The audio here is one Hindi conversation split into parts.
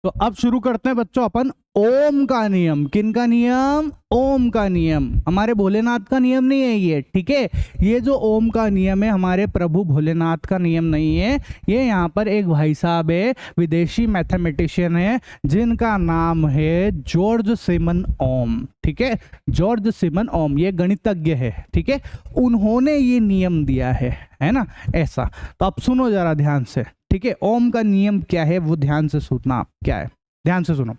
तो अब शुरू करते हैं बच्चों अपन ओम का नियम। किन का नियम? ओम का नियम। हमारे भोलेनाथ का नियम नहीं है ये, ठीक है। ये जो ओम का नियम है हमारे प्रभु भोलेनाथ का नियम नहीं है। ये यहाँ पर एक भाई साहब है, विदेशी मैथमेटिशियन है, जिनका नाम है जॉर्ज सिमन ओम, ठीक है। जॉर्ज सिमन ओम ये गणितज्ञ है, ठीक है। उन्होंने ये नियम दिया है ना, ऐसा। तो अब सुनो जरा ध्यान से, ठीक है। ओम का नियम क्या है वो ध्यान से सुनना। आप क्या है, ध्यान से सुनो।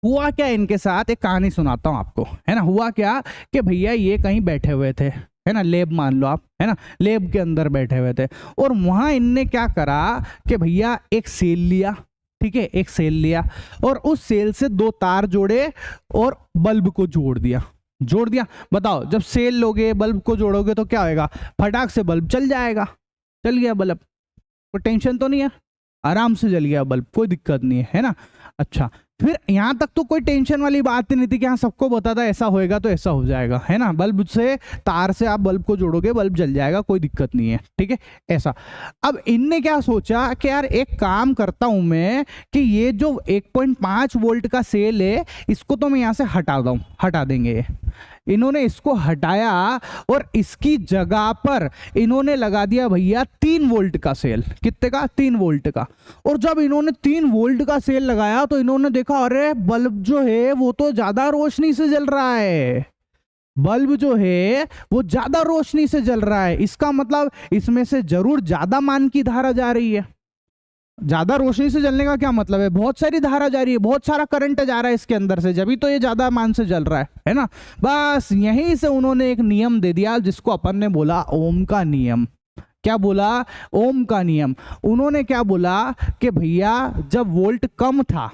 हुआ क्या इनके साथ, एक कहानी सुनाता हूं आपको, है ना। हुआ क्या कि भैया ये कहीं बैठे हुए थे, है ना, लेब मान लो आप, है ना, लेब के अंदर बैठे हुए थे। और वहां इनने क्या करा कि भैया एक सेल लिया, ठीक है, एक सेल लिया और उस सेल से दो तार जोड़े और बल्ब को जोड़ दिया। जोड़ दिया। बताओ, जब सेल लोगे बल्ब को जोड़ोगे तो क्या होएगा? फटाक से बल्ब चल जाएगा। चल गया बल्ब, कोई टेंशन तो नहीं है, आराम से जल गया बल्ब, कोई दिक्कत नहीं है ना। अच्छा, फिर यहां तक तो कोई टेंशन वाली बात ही नहीं थी कि हाँ सबको पता था ऐसा होएगा तो ऐसा हो जाएगा, है ना। बल्ब से, तार से आप बल्ब को जोड़ोगे बल्ब जल जाएगा, कोई दिक्कत नहीं है, ठीक है, ऐसा। अब इनने क्या सोचा कि यार एक काम करता हूं मैं कि ये जो 1.5 वोल्ट का सेल है इसको तो मैं यहां से हटा देंगे। इन्होंने इसको हटाया और इसकी जगह पर इन्होंने लगा दिया भैया 3 वोल्ट का सेल। कितने का? 3 वोल्ट का। और जब इन्होंने 3 वोल्ट का सेल लगाया तो इन्होंने देखा अरे बल्ब जो है वो तो ज्यादा रोशनी से जल रहा है। बल्ब जो है वो ज्यादा रोशनी से जल रहा है, इसका मतलब इसमें से जरूर ज्यादा मान की धारा जा रही है। ज्यादा रोशनी से जलने का क्या मतलब है? बहुत सारी धारा जा रही है, बहुत सारा करंट जा रहा है इसके अंदर से, जब भी तो ये ज्यादा मान से जल रहा है ना। बस यहीं से उन्होंने एक नियम दे दिया जिसको अपन ने बोला ओम का नियम। क्या बोला? ओम का नियम। उन्होंने क्या बोला कि भैया जब वोल्ट कम था,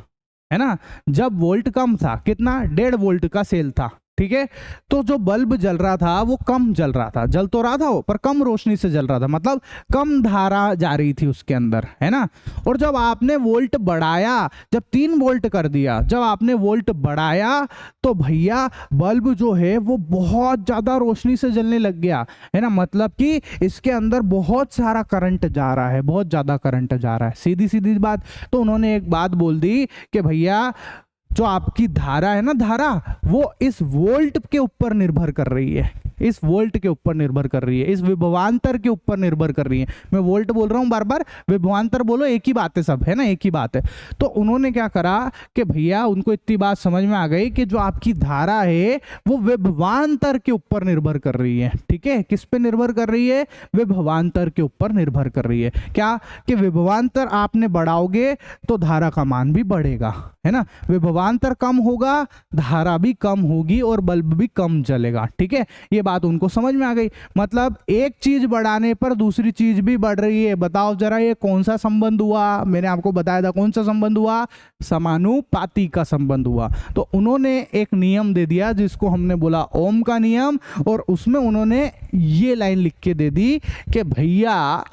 है ना, जब वोल्ट कम था, कितना? 1.5 वोल्ट का सेल था, ठीक है। तो जो बल्ब जल रहा था वो कम जल रहा था, जल तो रहा था वो पर कम रोशनी से जल रहा था, मतलब कम धारा जा रही थी उसके अंदर, है ना। और जब आपने वोल्ट बढ़ाया, जब 3 वोल्ट कर दिया, जब आपने वोल्ट बढ़ाया तो भैया बल्ब जो है वो बहुत ज्यादा रोशनी से जलने लग गया, है ना। मतलब कि इसके अंदर बहुत सारा करंट जा रहा है, बहुत ज्यादा करंट जा रहा है, सीधी सीधी बात। तो उन्होंने एक बात बोल दी कि भैया जो आपकी धारा है ना, धारा वो इस वोल्ट के ऊपर निर्भर कर रही है, इस वोल्ट के ऊपर निर्भर कर रही है, इस विभवांतर के ऊपर निर्भर कर रही है। मैं वोल्ट बोल रहा हूं बार बार, विभवांतर बोलो, एक ही बात है सब, है ना, एक ही बात है। तो उन्होंने क्या करा कि भैया उनको इतनी बात समझ में आ गई कि जो आपकी धारा है वो विभवांतर के ऊपर निर्भर कर रही है, ठीक है। किस पे निर्भर कर रही है? विभवांतर के ऊपर निर्भर कर रही है। क्या? कि विभवांतर आपने बढ़ाओगे तो धारा का मान भी बढ़ेगा, है ना। विभवांतर कम होगा, धारा भी कम होगी और बल्ब भी कम जलेगा, ठीक है। ये बात उनको समझ में आ गई। मतलब एक चीज बढ़ाने पर दूसरी चीज भी बढ़ रही है। बताओ जरा ये कौन सा संबंध हुआ? मैंने आपको बताया था कौन सा संबंध हुआ? समानुपाती का संबंध हुआ। तो उन्होंने एक नियम दे दिया जिसको हमने बोला ओम का नियम, और उसमें उन्होंने ये लाइन लिख के दे दी कि भैया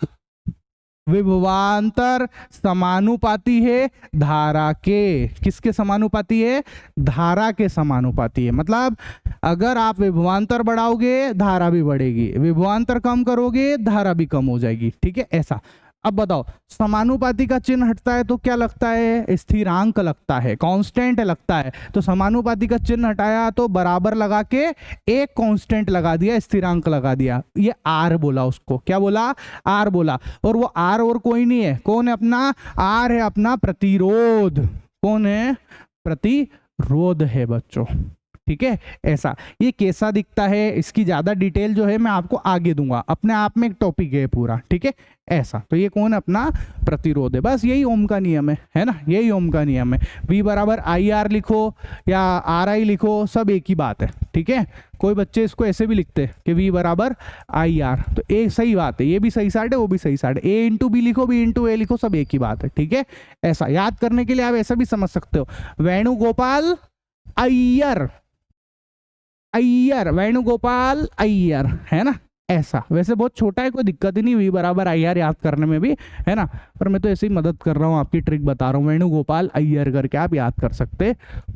विभवांतर समानुपाती है धारा के। किसके समानुपाती है? धारा के समानुपाती है। मतलब अगर आप विभवांतर बढ़ाओगे धारा भी बढ़ेगी, विभवांतर कम करोगे धारा भी कम हो जाएगी, ठीक है, ऐसा। अब बताओ, समानुपाती का चिन्ह हटता है तो क्या लगता है? स्थिरांक लगता है, कांस्टेंट लगता है। तो समानुपाती का चिन्ह हटाया तो बराबर लगा के एक कांस्टेंट लगा दिया, स्थिरांक लगा दिया, ये आर बोला उसको। क्या बोला? आर बोला। और वो आर और कोई नहीं है, कौन है अपना? आर है अपना प्रतिरोध। कौन है? प्रतिरोध है बच्चों, ठीक है, ऐसा। ये कैसा दिखता है इसकी ज्यादा डिटेल जो है मैं आपको आगे दूंगा, अपने आप में एक टॉपिक है पूरा, ठीक है, ऐसा। तो ये कौन है? अपना प्रतिरोध है। बस यही ओम का नियम है ना, यही ओम का नियम है। V बराबर IR लिखो या RI लिखो, सब एक ही बात है, ठीक है। कोई बच्चे इसको ऐसे भी लिखते हैं कि V बराबर IR, तो एक सही बात है, ये भी सही साइड है वो भी सही साइड है। A इंटू B लिखो, B इंटू A लिखो, सब एक ही बात है, ठीक है, ऐसा। याद करने के लिए आप ऐसा भी समझ सकते हो, वेणुगोपाल अय्यर, अय्यर, वेणुगोपाल अय्यर, है ना, ऐसा। वैसे बहुत छोटा है, कोई दिक्कत ही नहीं V बराबर IR याद करने में भी, है ना, पर मैं तो ऐसे ही मदद कर रहा हूँ, आपकी ट्रिक बता रहा हूँ। वेणुगोपाल अय्यर करके आप याद कर सकते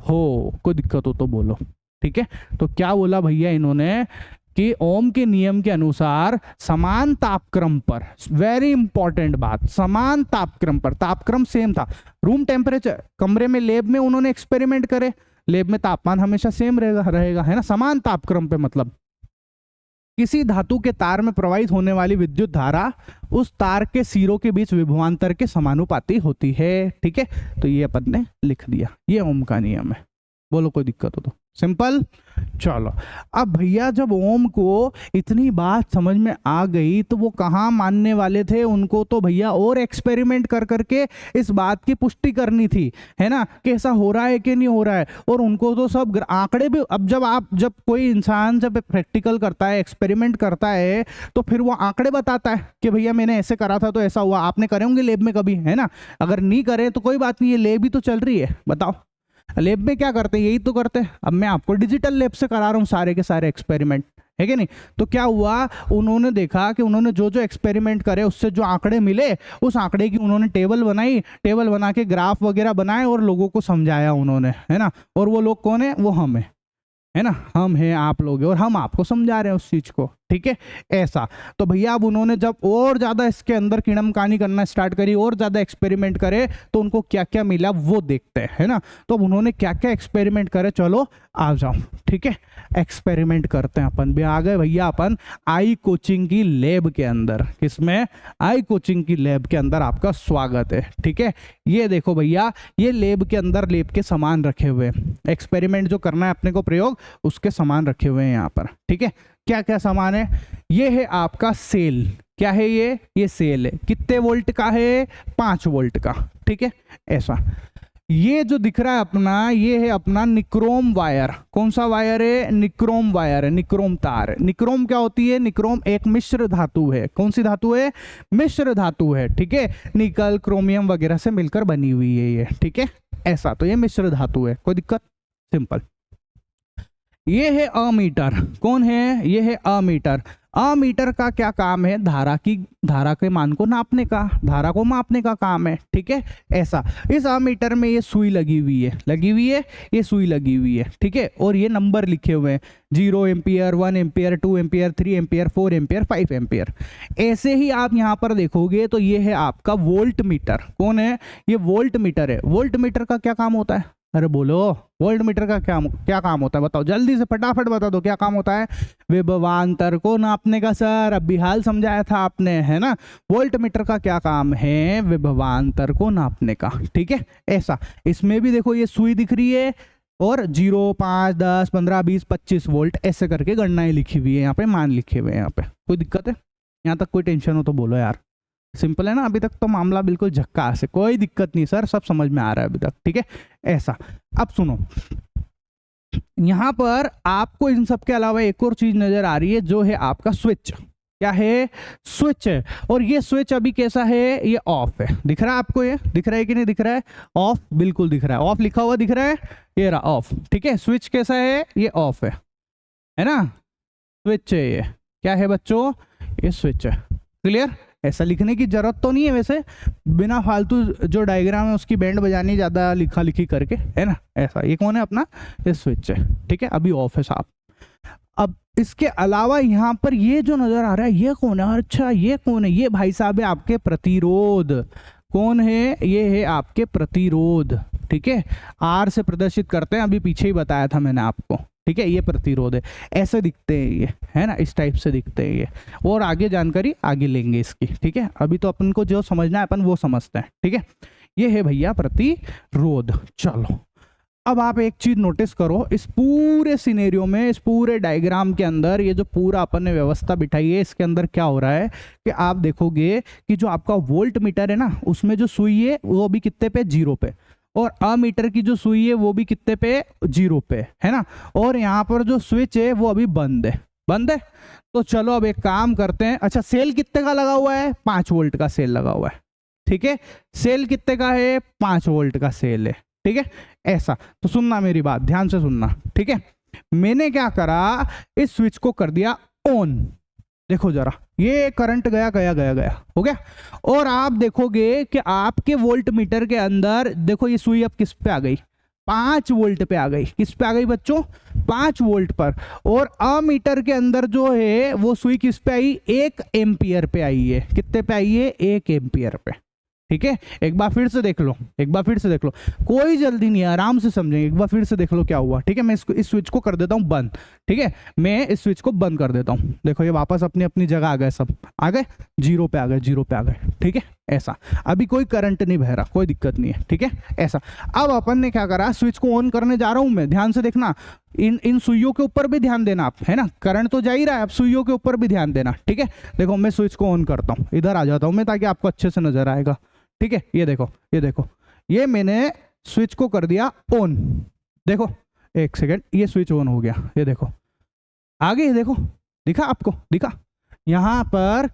हो, कोई दिक्कत हो तो बोलो, ठीक है। तो क्या बोला भैया इन्होंने कि ओम के नियम के अनुसार समान तापक्रम पर, वेरी इंपॉर्टेंट बात, समान तापक्रम पर, तापक्रम सेम था, रूम टेम्परेचर, कमरे में लैब में उन्होंने एक्सपेरिमेंट करे, लैब में तापमान हमेशा सेम रहेगा है ना, समान तापक्रम पे मतलब किसी धातु के तार में प्रवाहित होने वाली विद्युत धारा उस तार के सिरों के बीच विभवांतर के समानुपाती होती है। ठीक है, तो ये अपन ने लिख दिया, ये ओम का नियम है। बोलो कोई दिक्कत हो तो, सिंपल। चलो अब भैया जब ओम को इतनी बात समझ में आ गई तो वो कहाँ मानने वाले थे, उनको तो भैया और एक्सपेरिमेंट कर करके इस बात की पुष्टि करनी थी, है ना, कि ऐसा हो रहा है कि नहीं हो रहा है। और उनको तो सब आंकड़े भी, अब जब कोई इंसान जब प्रैक्टिकल करता है, एक्सपेरिमेंट करता है, तो फिर वो आंकड़े बताता है कि भैया मैंने ऐसे करा था तो ऐसा हुआ। आपने करे होंगे लेब में कभी, है ना, अगर नहीं करे तो कोई बात नहीं, ये लेब ही तो चल रही है। बताओ लैब में क्या करते हैं, यही तो करते हैं। अब मैं आपको डिजिटल लैब से करा रहा हूँ सारे के सारे एक्सपेरिमेंट, है कि नहीं। तो क्या हुआ, उन्होंने देखा कि उन्होंने जो जो एक्सपेरिमेंट करे उससे जो आंकड़े मिले, उस आंकड़े की उन्होंने टेबल बनाई, टेबल बना के ग्राफ वगैरह बनाए और लोगों को समझाया उन्होंने, है ना। और वो लोग कौन है, वो हम है ना, हम हैं, आप लोग हैं, और हम आपको समझा रहे हैं उस चीज को। ठीक है, ऐसा। तो भैया अब उन्होंने जब और ज्यादा इसके अंदर कीड़म कहानी करना स्टार्ट करी, और ज्यादा एक्सपेरिमेंट करे, तो उनको क्या क्या मिला वो देखते हैं, है ना। तो अब उन्होंने क्या क्या एक्सपेरिमेंट करे, चलो आ जाओ। ठीक है, एक्सपेरिमेंट करते हैं अपन भी। आ गए भैया अपन आई कोचिंग की लैब के अंदर। किसमें, आई कोचिंग की लैब के अंदर आपका स्वागत है। ठीक है, ये देखो भैया, ये लैब के अंदर लैब के सामान रखे हुए हैं, एक्सपेरिमेंट जो करना है अपने को प्रयोग, उसके सामान रखे हुए हैं यहाँ पर। ठीक है, क्या क्या सामान है, ये है आपका सेल। क्या है ये सेल है। कितने वोल्ट का है, 5 वोल्ट का। ठीक है, ऐसा। ये जो दिख रहा है अपना, ये है अपना निक्रोम वायर। कौन सा वायर है, निक्रोम वायर है, निक्रोम तार। निक्रोम क्या होती है, निक्रोम एक मिश्र धातु है। कौन सी धातु है, मिश्र धातु है। ठीक है, निकल क्रोमियम वगैरह से मिलकर बनी हुई है ये। ठीक है, ऐसा। तो ये मिश्र धातु है, कोई दिक्कत, सिंपल। ये है अमीटर। कौन है, ये है अमीटर। अमीटर का क्या काम है, धारा के मान को नापने का, धारा को मापने का काम है। ठीक है, ऐसा। इस अमीटर में ये सुई लगी हुई है, ये सुई लगी हुई है। ठीक है, और ये नंबर लिखे हुए हैं, 0 ampere, 1 ampere, 2 ampere, 3 ampere, 4 ampere, 5 ampere. ऐसे ही आप यहाँ पर देखोगे तो ये है आपका वोल्ट मीटर। कौन है, ये वोल्ट मीटर है। वोल्ट मीटर का क्या काम होता है, अरे बोलो, वोल्ट मीटर का क्या काम होता है, बताओ जल्दी से, फटाफट बता दो, क्या काम होता है। विभवांतर को नापने का सर, अब भी हाल समझाया था आपने, है ना। वोल्ट मीटर का क्या काम है, विभवांतर को नापने का। ठीक है, ऐसा। इसमें भी देखो ये सुई दिख रही है, और 0, 5, 10, 15, 20, 25 वोल्ट ऐसे करके गणनाएं लिखी हुई है यहाँ पे, मान लिखे हुए हैं यहाँ पे। कोई दिक्कत है, यहाँ तक कोई टेंशन हो तो बोलो यार। सिंपल है ना, अभी तक तो मामला बिल्कुल झक्कास है, कोई दिक्कत नहीं सर, सब समझ में आ रहा है अभी तक। ठीक है, ऐसा। अब सुनो, यहां पर आपको इन सब के अलावा एक और चीज नजर आ रही है, जो है आपका स्विच। क्या है, स्विच है। और ये स्विच अभी कैसा है, ये ऑफ है। दिख रहा है आपको, ये दिख रहा है कि नहीं दिख रहा है, ऑफ, बिल्कुल दिख रहा है, ऑफ लिखा हुआ दिख रहा है, ये रहा ऑफ। ठीक है, स्विच कैसा है, ये ऑफ है ना, स्विच है ये। क्या है बच्चों, ये स्विच है। क्लियर, ऐसा लिखने की जरूरत तो नहीं है वैसे, बिना फालतू जो डायग्राम है उसकी बैंड बजानी ज्यादा लिखा लिखी करके, है ना, ऐसा। ये कौन है अपना, ये स्विच है। ठीक है, अभी ऑफ है साहब। अब इसके अलावा यहाँ पर ये जो नजर आ रहा है, ये कौन है, अच्छा ये कौन है, ये भाई साहब है आपके प्रतिरोध। कौन है, ये है आपके प्रतिरोध। ठीक है, आर से प्रदर्शित करते हैं, अभी पीछे ही बताया था मैंने आपको। ठीक है, ये प्रतिरोध है, ऐसे दिखते हैं ये, है ना, इस टाइप से दिखते हैं ये। और आगे जानकारी आगे लेंगे इसकी। ठीक है, अभी तो अपन को जो समझना है अपन वो समझते हैं। ठीक है, ये है भैया प्रतिरोध। चलो अब आप एक चीज नोटिस करो, इस पूरे सिनेरियो में, इस पूरे डायग्राम के अंदर, ये जो पूरा अपन ने व्यवस्था बिठाई है, इसके अंदर क्या हो रहा है कि आप देखोगे कि जो आपका वोल्ट मीटर है ना, उसमें जो सुई है वो भी कितने पे, 0 पे, और अमीटर की जो सुई है वो भी कितने पे, 0 पे, है ना। और यहाँ पर जो स्विच है वो अभी बंद है। तो चलो अब एक काम करते हैं। अच्छा, सेल कितने का लगा हुआ है, 5 वोल्ट का सेल लगा हुआ है। ठीक है, सेल कितने का है, 5 वोल्ट का सेल है। ठीक है, ऐसा। तो सुनना मेरी बात, ध्यान से सुनना। ठीक है, मैंने क्या करा, इस स्विच को कर दिया ऑन। देखो जरा, ये करंट गया हो गया। और आप देखोगे कि आपके वोल्ट मीटर के अंदर देखो, ये सुई अब किस पे आ गई, 5 वोल्ट पे आ गई। किस पे आ गई बच्चों? 5 वोल्ट पर। और अमीटर के अंदर जो है वो सुई किस पे आई? 1 एम्पियर पे आई है। कितने पे आई है? 1 एम्पियर पे। ठीक है, एक बार फिर से देख लो, एक बार फिर से देख लो, कोई जल्दी नहीं है, आराम से समझेंगे। एक बार फिर से देख लो क्या हुआ। ठीक है, मैं इस स्विच को कर देता हूँ बंद। ठीक है, मैं इस स्विच को बंद कर देता हूँ। देखो ये वापस अपनी अपनी जगह आ गए, सब आ गए, 0 पे आ गए, 0 पे आ गए। ठीक है, ऐसा। अभी कोई करंट नहीं बह रहा, कोई दिक्कत नहीं है। ठीक है, ऐसा। अब अपन ने क्या करा, स्विच को ऑन करने जा रहा हूं मैं, ध्यान से देखना, इन सुइयों के ऊपर भी ध्यान देना आप, है ना, करंट तो जा ही रहा है, अब सुइयों के ऊपर भी ध्यान देना। ठीक है, देखो मैं स्विच को ऑन करता हूँ, इधर आ जाता हूँ मैं ताकि आपको अच्छे से नजर आएगा। ठीक है, ये देखो, ये देखो, ये मैंने स्विच को कर दिया ऑन। देखो एक सेकंड, ये स्विच ऑन हो गया, ये देखो आगे, देखो दिखा आपको, दिखा यहां पर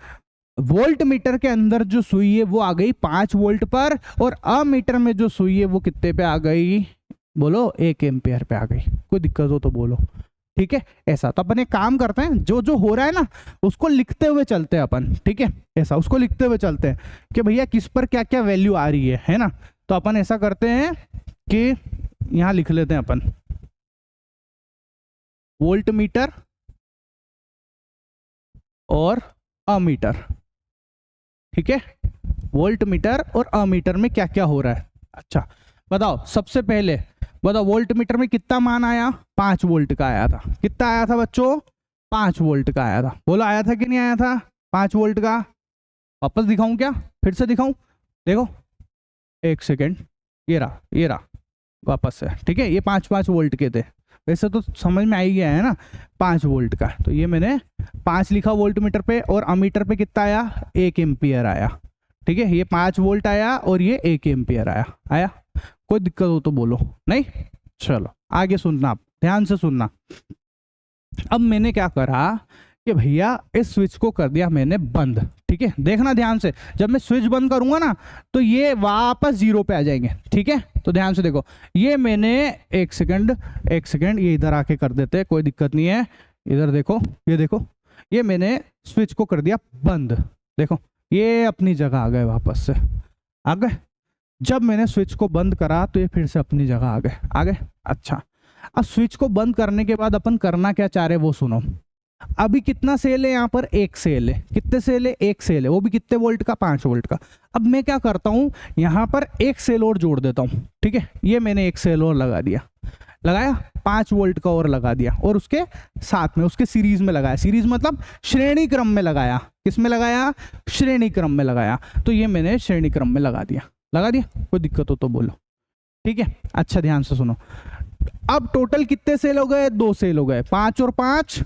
वोल्ट मीटर के अंदर जो सुई है वो आ गई 5 वोल्ट पर, और अमीटर में जो सुई है वो कितने पे आ गई? बोलो 1 एम्पियर पे आ गई। कोई दिक्कत हो तो बोलो। ठीक है, ऐसा। तो अपन एक काम करते हैं, जो जो हो रहा है ना उसको लिखते हुए चलते हैं अपन। ठीक है, ऐसा, उसको लिखते हुए चलते हैं कि भैया किस पर क्या क्या वैल्यू आ रही है ना। तो अपन ऐसा करते हैं कि यहां लिख लेते हैं अपन वोल्ट मीटर और अमीटर। ठीक है, वोल्ट मीटर और अमीटर में क्या क्या हो रहा है। अच्छा बताओ, सबसे पहले बताओ वोल्ट मीटर में कितना मान आया? 5 वोल्ट का आया था। कितना आया था बच्चों? 5 वोल्ट का आया था। बोलो आया था कि नहीं आया था 5 वोल्ट का? वापस दिखाऊं क्या? फिर से दिखाऊं? देखो एक सेकेंड, ये रहा, ये रहा, वापस से। ठीक है, ये 5 वोल्ट के थे, वैसे तो समझ में आ ही गया है ना, 5 वोल्ट का। तो ये मैंने 5 लिखा वोल्ट मीटर पे, और अमीटर पे कितना आया? 1 एम्पियर आया। ठीक है, ये 5 वोल्ट आया और ये 1 एम्पियर आया। आया? कोई दिक्कत हो तो बोलो। नहीं? चलो आगे सुनना, आप ध्यान से सुनना। अब मैंने क्या करा कि भैया इस स्विच को कर दिया मैंने बंद। ठीक है, देखना ध्यान से, जब मैं स्विच बंद करूंगा ना तो ये वापस 0 पे आ जाएंगे। ठीक है, तो ध्यान से देखो, ये मैंने एक सेकंड, ये इधर आके कर देते, कोई दिक्कत नहीं है। इधर देखो, ये देखो, ये मैंने स्विच को कर दिया बंद। देखो ये अपनी जगह आ गए, वापस से आ गए। जब मैंने स्विच को बंद करा तो ये फिर से अपनी जगह आ गए, आ गए। अच्छा, अब स्विच को बंद करने के बाद अपन करना क्या चाह रहे वो सुनो। अभी कितना सेल है यहाँ पर? 1 सेल है। कितने सेल है? 1 सेल है, वो भी कितने वोल्ट का? 5 वोल्ट का। अब मैं क्या करता हूँ, यहाँ पर 1 सेल और जोड़ देता हूँ। ठीक है, ये मैंने 1 सेल और लगा दिया, लगाया, 5 वोल्ट का और लगा दिया, और उसके साथ में उसके सीरीज में लगाया। सीरीज मतलब श्रेणी क्रम में लगाया। किस में लगाया? श्रेणी क्रम में लगाया। तो ये मैंने श्रेणी क्रम में लगा दिया, लगा दिया। कोई दिक्कत हो तो बोलो। ठीक है, अच्छा ध्यान से सुनो। अब टोटल कितने सेल हो गए? 2 सेल हो गए, 5 और 5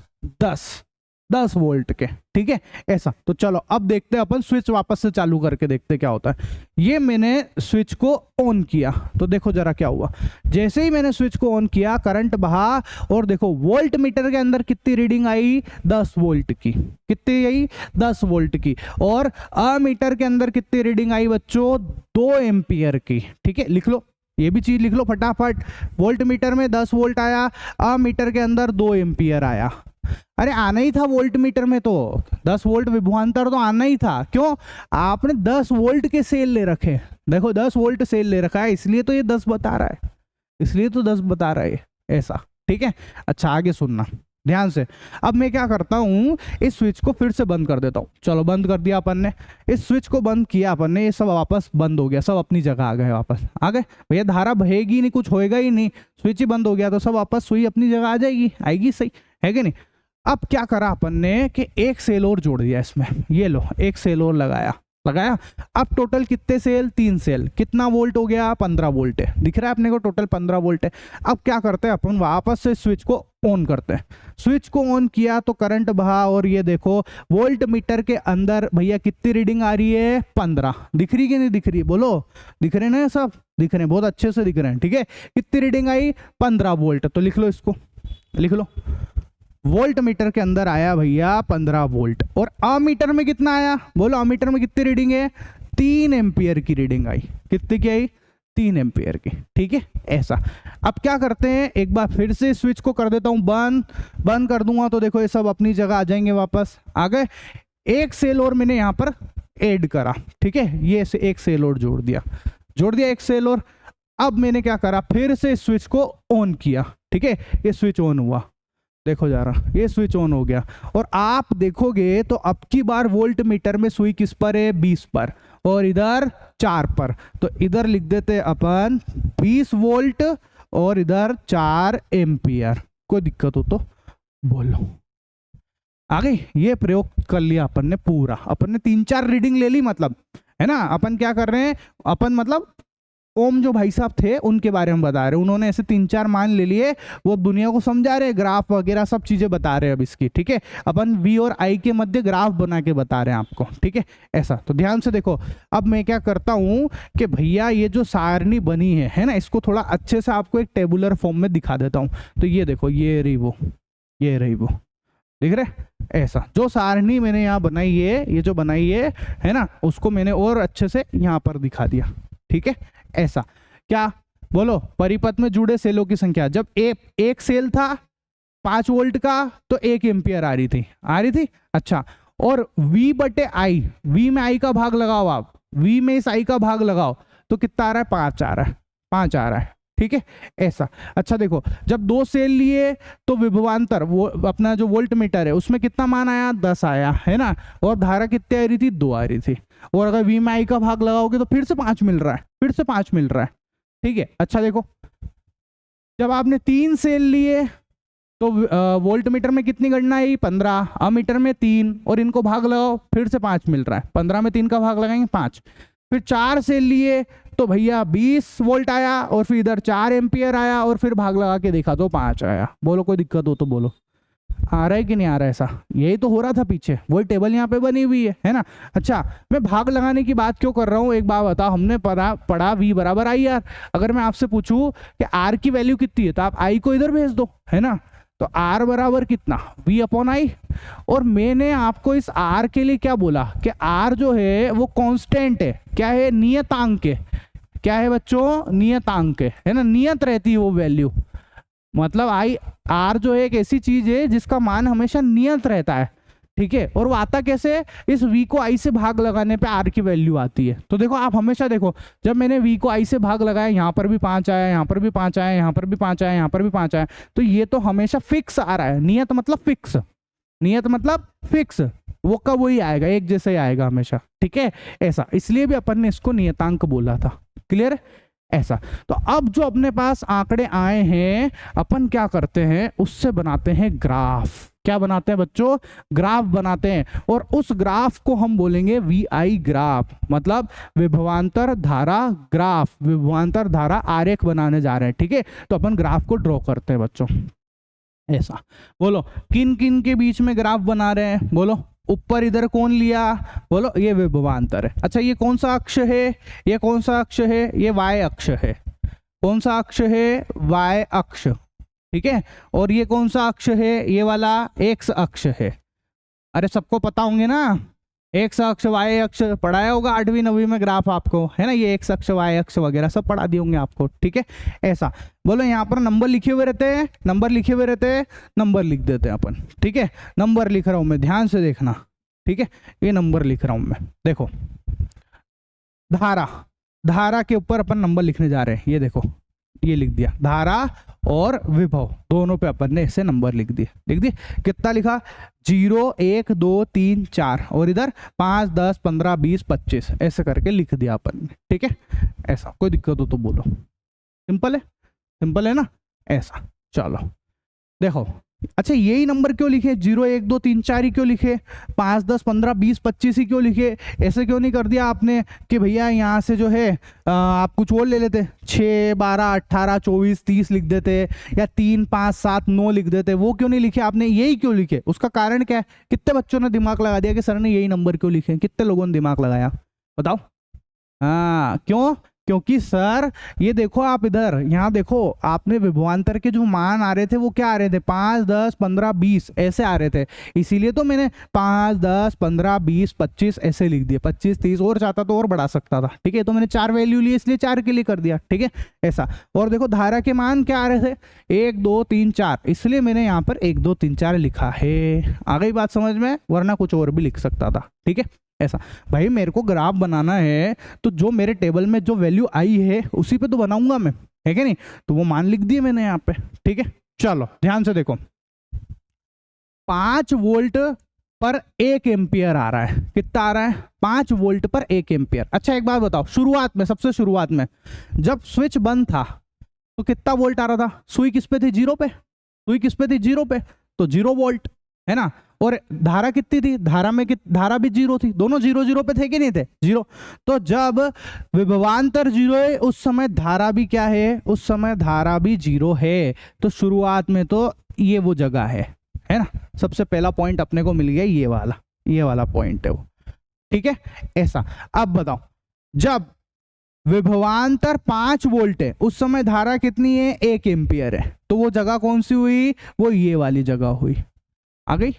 10 वोल्ट के। ठीक है, ऐसा। तो चलो अब देखते हैं अपन, स्विच वापस से चालू करके देखते क्या होता है। ये मैंने स्विच को ऑन किया तो देखो जरा क्या हुआ। जैसे ही मैंने स्विच को ऑन किया करंट बहा, और देखो वोल्ट मीटर के अंदर कितनी रीडिंग आई? 10 वोल्ट की। कितनी आई? 10 वोल्ट की। और अमीटर के अंदर कितनी रीडिंग आई बच्चों? 2 एम्पियर की। ठीक है, लिख लो, ये भी चीज लिख लो फटाफट। वोल्ट मीटर में 10 वोल्ट आया, अमीटर के अंदर 2 एम्पियर आया। अरे आना ही था वोल्ट मीटर में, तो 10 वोल्ट विभवांतर तो आना ही था। क्यों? आपने 10 वोल्ट के सेल ले रखे। देखो 10 वोल्ट सेल ले रखा है, इसलिए तो ये 10 बता रहा है, इसलिए तो 10 बता रहा है, ऐसा। ठीक है, अच्छा आगे सुनना ध्यान से। अब मैं क्या करता हूं, इस स्विच को फिर से बंद कर देता हूं। चलो बंद कर दिया अपन ने, इस स्विच को बंद किया अपन ने, ये सब वापस बंद हो गया, सब अपनी जगह आ गए, वापस आ गए। भैया धारा बहेगी नहीं, कुछ होएगा ही नहीं, स्विच ही बंद हो गया तो सब वापस सुई अपनी जगह आ जाएगी, आएगी, सही है कि नहीं। अब क्या करा अपन ने कि 1 सेल और जोड़ दिया इसमें, ये लो 1 सेल और लगाया। अब टोटल कितने सेल? 3 सेल। कितना वोल्ट हो गया? 15 वोल्ट है, दिख रहा है अपने को, टोटल 15 वोल्ट है। अब क्या करते हैं अपन, वापस से स्विच को ऑन करते हैं। स्विच को ऑन किया तो करंट बहा, और ये देखो वोल्ट मीटर के अंदर भैया कितनी रीडिंग आ रही है? 15। दिख रही कि नहीं दिख रही? बोलो, दिख रहे ना? सब दिख रहे हैं, बहुत अच्छे से दिख रहे हैं। ठीक है, कितनी रीडिंग आई? 15 वोल्ट। तो लिख लो इसको, लिख लो, वोल्ट मीटर के अंदर आया भैया 15 वोल्ट। और अमीटर में कितना आया? बोलो अमीटर में कितनी रीडिंग है? 3 एम्पियर की रीडिंग आई। कितनी की आई? 3 एम्पियर की। ठीक है, ऐसा। अब क्या करते हैं, एक बार फिर से स्विच को कर देता हूं बंद कर दूंगा तो देखो ये सब अपनी जगह आ जाएंगे, वापस आ गए। 1 सेल और मैंने यहां पर ऐड करा। ठीक है, ये 1 सेल और जोड़ दिया 1 सेल और। अब मैंने क्या करा, फिर से स्विच को ऑन किया, ठीक है, ये स्विच ऑन हुआ, देखो जा रहा, ये स्विच ऑन हो गया। और आप देखोगे तो अब की बार वोल्ट मीटर में सुई किस पर है, 20 पर, और इधर 4 पर। तो इधर लिख देते अपन 20 वोल्ट और इधर 4 एम्पियर। कोई दिक्कत हो तो बोलो। आगे ये प्रयोग कर लिया अपन ने पूरा, अपन ने 3-4 रीडिंग ले ली, मतलब है ना। अपन क्या कर रहे हैं, अपन मतलब ओम जो भाई साहब थे उनके बारे में बता रहे हैं, उन्होंने ऐसे 3-4 मान ले लिए, वो दुनिया को समझा रहे, ग्राफ वगैरह सब चीजें बता रहे हैं अब इसकी, ठीक है। अपन वी और आई के मध्य ग्राफ बना के बता रहे हैं आपको, ठीक है, ऐसा। तो ध्यान से देखो, अब मैं क्या करता हूं कि भैया ये जो सारणी बनी है ना, इसको थोड़ा अच्छे से आपको एक टेबुलर फॉर्म में दिखा देता हूँ। तो ये देखो, ये रही वो, ये रही वो, दिख रहे, ऐसा जो सारणी मैंने यहाँ बनाई है, ये जो बनाई है ना, उसको मैंने और अच्छे से यहाँ पर दिखा दिया, ठीक है, ऐसा। क्या बोलो, परिपथ में जुड़े सेलों की संख्या, जब एक सेल था 5 वोल्ट का तो 1 एम्पियर आ रही थी, अच्छा। और V बटे आई, V में आई का भाग लगाओ, आप V में इस आई का भाग लगाओ तो कितना आ रहा है, 5 आ रहा है, 5 आ रहा है, ठीक है, ऐसा। अच्छा देखो, जब 2 सेल लिए तो विभवांतर, वो अपना जो वोल्ट मीटर है उसमें कितना मान आया, 10 आया, है ना। और धारा कितनी आ रही थी, 2 आ रही थी। और अगर V में आई का भाग लगाओगे तो फिर से 5 मिल रहा है, फिर से 5 मिल रहा है, ठीक है। अच्छा देखो, जब आपने 3 सेल लिए तो वोल्ट मीटर में कितनी गणना आई, 15, अमीटर में 3, और इनको भाग लगाओ, फिर से 5 मिल रहा है, 15 में 3 का भाग लगाएंगे 5। फिर 4 सेल लिए तो भैया 20 वोल्ट आया, और फिर इधर 4 एम्पियर आया, और फिर भाग लगा के देखा तो 5 आया। बोलो कोई दिक्कत हो तो बोलो, आ रहा है कि नहीं आ रहा है, ऐसा यही तो हो रहा था पीछे, वही टेबल यहाँ पे बनी हुई है ना। अच्छा, मैं भाग लगाने की बात क्यों कर रहा हूँ, एक बात बताओ, हमने पढ़ा V बराबर आई आर। अगर मैं आपसे पूछूं कि R की वैल्यू कितनी है तो आप I को इधर भेज दो, है ना। तो R बराबर कितना, V अपॉन आई। और मैंने आपको इस R के लिए क्या बोला कि R जो है वो कांस्टेंट है, क्या है, नियतांक है। क्या है बच्चों, नियतांक है ना, नियत रहती है वो वैल्यू। मतलब R जो है एक ऐसी चीज है जिसका मान हमेशा नियत रहता है, ठीक है। और वो आता कैसे, इस V को I से भाग लगाने पे R की वैल्यू आती है। तो देखो, आप हमेशा देखो, जब मैंने V को I से भाग लगाया, यहाँ पर भी 5 आया, यहाँ पर भी 5 आया, यहाँ पर भी 5 आया, यहाँ पर भी 5 आया, तो ये तो हमेशा फिक्स आ रहा है। नियत मतलब फिक्स, नियत मतलब फिक्स, वो कब वही आएगा, एक जैसे ही आएगा हमेशा, ठीक है, ऐसा। इसलिए भी अपन ने इसको नियतांक बोला था, क्लियर है, ऐसा। तो अब जो अपने पास आंकड़े आए हैं, अपन क्या करते हैं, उससे बनाते हैं ग्राफ। क्या बनाते हैं बच्चों, ग्राफ बनाते हैं। और उस ग्राफ को हम बोलेंगे VI ग्राफ, मतलब विभवांतर धारा ग्राफ, विभवांतर धारा आरेख बनाने जा रहे हैं, ठीक है। तो अपन ग्राफ को ड्रॉ करते हैं बच्चों, ऐसा। बोलो, किन किन के बीच में ग्राफ बना रहे हैं, बोलो। ऊपर इधर कौन लिया, बोलो, ये विभवांतर है। अच्छा, ये कौन सा अक्ष है, ये कौन सा अक्ष है, ये Y अक्ष है। कौन सा अक्ष है, Y अक्ष, ठीक है। और ये कौन सा अक्ष है, ये वाला X अक्ष है। अरे सबको पता होंगे ना, X अक्ष Y अक्ष पढ़ाया होगा 8वीं 9वीं में ग्राफ आपको, है ना। ये X अक्ष Y अक्ष वगैरह सब पढ़ा दिए होंगे आपको, ठीक है, ऐसा। बोलो, यहाँ पर नंबर लिखे हुए रहते हैं, नंबर लिखे हुए रहते हैं, नंबर लिख देते हैं अपन, ठीक है। नंबर लिख रहा हूं मैं, ध्यान से देखना, ठीक है। ये नंबर लिख रहा हूं मैं, देखो, धारा, धारा के ऊपर अपन नंबर लिखने जा रहे हैं, ये देखो, ये लिख दिया, धारा और विभव दोनों पे अपन ने ऐसे नंबर लिख दिए, लिख दिए। कितना लिखा, 0 1 2 3 4, और इधर 5 10 15 20 25 ऐसे करके लिख दिया अपन ने, ठीक है, ऐसा। कोई दिक्कत हो तो बोलो, सिंपल है, सिंपल है ना, ऐसा। चलो देखो, अच्छा यही नंबर क्यों लिखे, 0 1 2 3 4 ही क्यों लिखे, 5 10 15 20 25 ही क्यों लिखे, ऐसे क्यों नहीं कर दिया आपने कि भैया यहाँ से जो है आप कुछ और ले लेते, 6 12 18 24 30 लिख देते, या 3 5 7 9 लिख देते, वो क्यों नहीं लिखे आपने, यही क्यों लिखे। उसका कारण क्या है, कितने बच्चों ने दिमाग लगा दिया कि सर ने यही नंबर क्यों लिखे, कितने लोगों ने दिमाग लगाया, बताओ। हाँ, क्यों, क्योंकि सर ये देखो, आप इधर यहाँ देखो, आपने विभवांतर के जो मान आ रहे थे वो क्या आ रहे थे, 5 10 15 20 ऐसे आ रहे थे, इसीलिए तो मैंने 5 10 15 20 25 ऐसे लिख दिए। 25 30 और चाहता तो और बढ़ा सकता था, ठीक है। तो मैंने 4 वैल्यू लिए, इसलिए 4 के लिए कर दिया, ठीक है, ऐसा। और देखो, धारा के मान क्या आ रहे थे, 1 2 3 4, इसलिए मैंने यहाँ पर 1 2 3 4 लिखा है। आ गई बात समझ में, वरना कुछ और भी लिख सकता था, ठीक है, ऐसा। भाई मेरे को ग्राफ बनाना है तो जो मेरे टेबल में जो वैल्यू आई है उसी पे तो बनाऊंगा मैं, है कि नहीं? तो वो मान लिख दिए मैंने यहाँ पे, ठीक है। चलो ध्यान से देखो, 5 वोल्ट पर 1 एम्पियर आ रहा है। कितना आ रहा है? 5 वोल्ट पर 1 एम्पियर। अच्छा एक बात बताओ, शुरुआत में, सबसे शुरुआत में जब स्विच बंद था तो कितना वोल्ट आ रहा था? सुई किस पे थी? 0 पे। सुई किस पे थी? 0 पे, तो 0 वोल्ट, है ना? और धारा कितनी थी? धारा में धारा भी 0 थी, दोनों 0 0 पे थे कि नहीं थे? 0। तो जब विभवांतर 0 है उस समय धारा भी क्या है? उस समय धारा भी 0 है। तो शुरुआत में तो ये वो जगह है ना? सबसे पहला पॉइंट अपने को मिल गया, ये वाला पॉइंट है वो, ठीक है। ऐसा। अब बताओ, जब विभवांतर 5 वोल्ट है उस समय धारा कितनी है? 1 एम्पियर है। तो वो जगह कौन सी हुई? वो ये वाली जगह हुई, आ गई,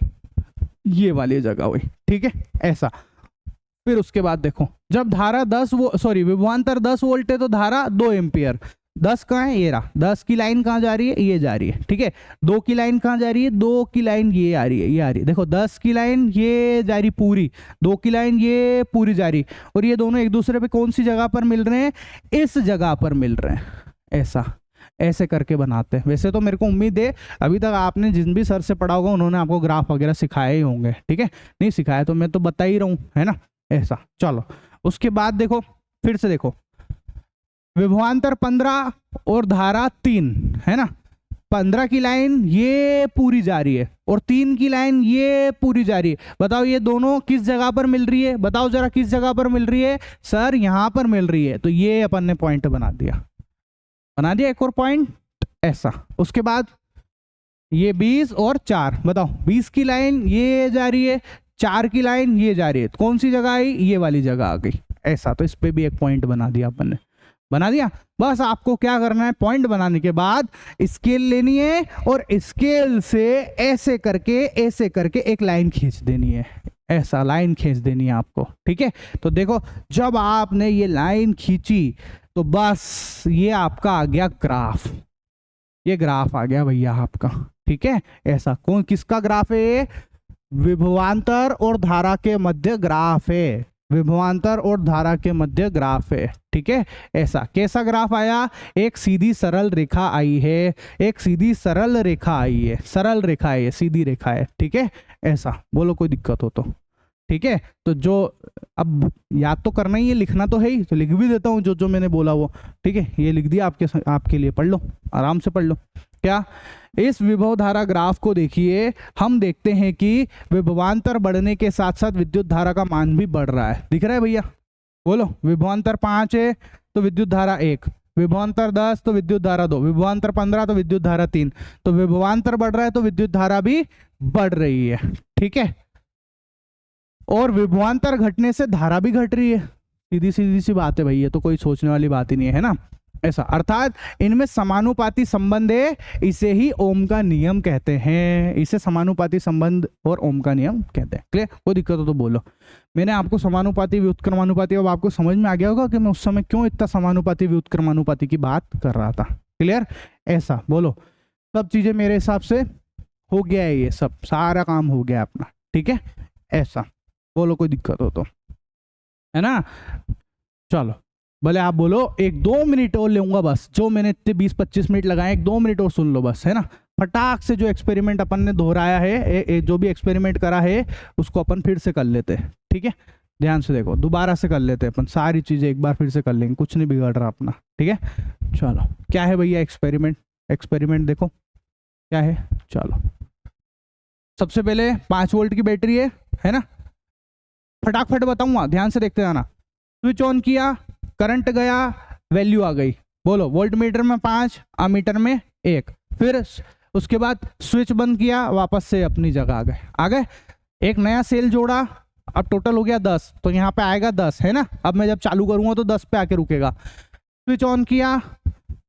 ये वाली जगह हुई, ठीक है। ऐसा। फिर उसके बाद देखो, जब धारा विभवांतर 10 वोल्ट है तो धारा 2 एम्पियर। 10 कहाँ है? ये रहा। 10 की लाइन कहाँ जा रही है? ये जा रही है, ठीक है। 2 की लाइन कहाँ जा रही है? 2 की लाइन ये आ रही है, ये आ रही है। देखो 10 की लाइन ये जा रही पूरी, 2 की लाइन ये पूरी जा रही, और ये दोनों एक दूसरे पे कौन सी जगह पर मिल रहे हैं? इस जगह पर मिल रहे हैं। ऐसा, ऐसे करके बनाते हैं। वैसे तो मेरे को उम्मीद है अभी तक आपने जिन भी सर से पढ़ा होगा उन्होंने आपको ग्राफ वगैरह सिखाए ही होंगे, ठीक है। नहीं सिखाया तो मैं तो बता ही रहा हूँ, है ना? ऐसा। चलो उसके बाद देखो, फिर से देखो, विभवांतर 15 और धारा 3, है ना? 15 की लाइन ये पूरी जा रही है और 3 की लाइन ये पूरी जा रही है। बताओ ये दोनों किस जगह पर मिल रही है? बताओ जरा किस जगह पर मिल रही है? सर यहाँ पर मिल रही है। तो ये अपन ने पॉइंट बना दिया एक और पॉइंट, ऐसा। उसके बाद ये 20 और 4, बताओ 20 की लाइन ये जा रही है, 4 की लाइन ये जा रही है, कौन सी जगह आई? ये वाली जगह आ गई। ऐसा। तो इस पे भी एक पॉइंट बना दिया अपन ने, बना दिया। बस आपको क्या करना है, पॉइंट बनाने के बाद स्केल लेनी है और स्केल से ऐसे करके एक लाइन खींच देनी है। ऐसा लाइन खींच देनी है आपको, ठीक है। तो देखो जब आपने ये लाइन खींची तो बस ये आपका आ गया ग्राफ, ये ग्राफ आ गया भैया आपका, ठीक है। ऐसा। कौन किसका ग्राफ है? विभवांतर और धारा के मध्य ग्राफ है, विभवांतर और धारा के मध्य ग्राफ है, ठीक है। ऐसा। कैसा ग्राफ आया? एक सीधी सरल रेखा आई है, एक सीधी सरल रेखा आई है, सरल रेखा है, सीधी रेखा है, ठीक है। ऐसा। बोलो कोई दिक्कत हो तो, ठीक है। तो जो अब याद तो करना ही है, लिखना तो है ही, तो लिख भी देता हूँ जो जो मैंने बोला वो, ठीक है। ये लिख दिया आपके लिए, पढ़ लो, आराम से पढ़ लो। क्या? इस विभव धारा ग्राफ को देखिए, हम देखते हैं कि विभवांतर बढ़ने के साथ साथ विद्युत धारा का मान भी बढ़ रहा है। दिख रहा है भैया? बोलो। विभवांतर 5 है तो विद्युत धारा 1, विभवांतर 10 तो विद्युत धारा 2, विभवांतर 15 तो विद्युत धारा 3। तो विभवांतर बढ़ रहा है तो विद्युत धारा भी बढ़ रही है, ठीक है। और विभवांतर घटने से धारा भी घट रही है। सीधी सीधी सी बात है भाई, ये तो कोई सोचने वाली बात ही नहीं है ना? ऐसा। अर्थात इनमें समानुपाती संबंध है, इसे ही ओम का नियम कहते हैं, इसे समानुपाती संबंध और ओम का नियम कहते हैं। क्लियर? कोई दिक्कत हो तो बोलो। मैंने आपको समानुपाती व्युत्क्रमानुपाती, अब आपको समझ में आ गया होगा कि मैं उस समय क्यों इतना समानुपाती व्युत्क्रमानुपाती की बात कर रहा था। क्लियर? ऐसा। बोलो। सब चीजें मेरे हिसाब से हो गया है, ये सब सारा काम हो गया अपना, ठीक है। ऐसा। बोलो कोई दिक्कत हो तो, है ना? चलो भले आप बोलो 1-2 मिनट और लूंगा बस, जो मैंने इतने 20-25 मिनट लगाए 1-2 मिनट और सुन लो बस, है ना? फटाक से जो एक्सपेरिमेंट अपन ने दोहराया है, जो भी एक्सपेरिमेंट करा है उसको अपन फिर से कर लेते हैं, ठीक है। ध्यान से देखो, दोबारा से कर लेते हैं अपन, सारी चीजें एक बार फिर से कर लेंगे, कुछ नहीं बिगड़ रहा अपना, ठीक है। चलो क्या है भैया एक्सपेरिमेंट देखो क्या है। चलो सबसे पहले 5 वोल्ट की बैटरी है ना? फटाफट बताऊंगा, ध्यान से देखते जाना। स्विच ऑन किया, करंट गया, वैल्यू आ गई। बोलो। वोल्ट मीटर में 5, अमीटर में 1। फिर उसके बाद स्विच बंद किया, वापस से अपनी जगह आ गए। एक नया सेल जोड़ा, अब टोटल हो गया 10, तो यहाँ पे आएगा 10, है ना? अब मैं जब चालू करूंगा तो 10 पे आके रुकेगा। स्विच ऑन किया,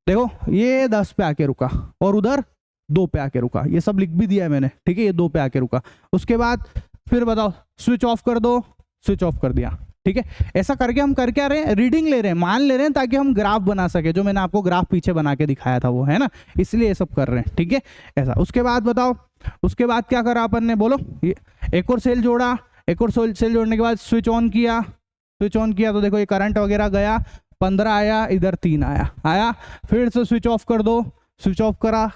देखो ये 10 पे आके रुका और उधर 2 पे आके रुका, ये सब लिख भी दिया है मैंने, ठीक है। ये 2 पे आके रुका। उसके बाद फिर बताओ स्विच ऑफ कर दो, स्विच ऑफ कर दिया, ठीक है। ऐसा करके हम कर क्या रहे हैं? रीडिंग ले रहे हैं, मान ले रहे हैं, ताकि हम ग्राफ बना सके, जो मैंने आपको ग्राफ पीछे बना के दिखाया था वो, है ना? इसलिए ये सब कर रहे हैं, ठीक है। ऐसा। उसके बाद बताओ, उसके बाद क्या करा अपन ने? बोलो। ये एक और सेल जोड़ा, एक और सेल जोड़ने के बाद स्विच ऑन किया, स्विच ऑन किया तो देखो ये करंट वगैरह गया, 15 आया, इधर 3 आया। फिर से स्विच ऑफ कर दो, स्विच ऑफ करा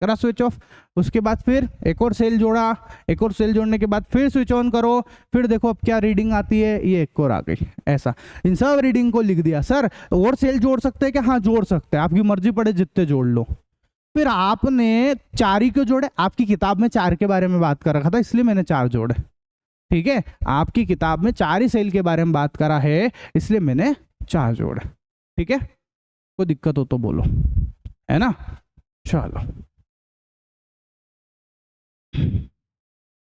स्विच ऑफ। उसके बाद फिर एक और सेल जोड़ा, एक और सेल जोड़ने के बाद फिर स्विच ऑन करो, फिर देखो अब क्या रीडिंग आती है, ये एक और आ गई। ऐसा इन सब रीडिंग को लिख दिया। सर और सेल जोड़ सकते हैं क्या? हाँ जोड़ सकते हैं, आपकी मर्जी पड़े जितने जोड़ लो। फिर आपने 4 ही क्यों जोड़े? आपकी किताब में 4 के बारे में बात कर रखा था इसलिए मैंने 4 जोड़े। ठीक है, आपकी किताब में 4 ही सेल के बारे में बात करा है इसलिए मैंने 4 जोड़े। ठीक है, कोई दिक्कत हो तो बोलो, है ना। चलो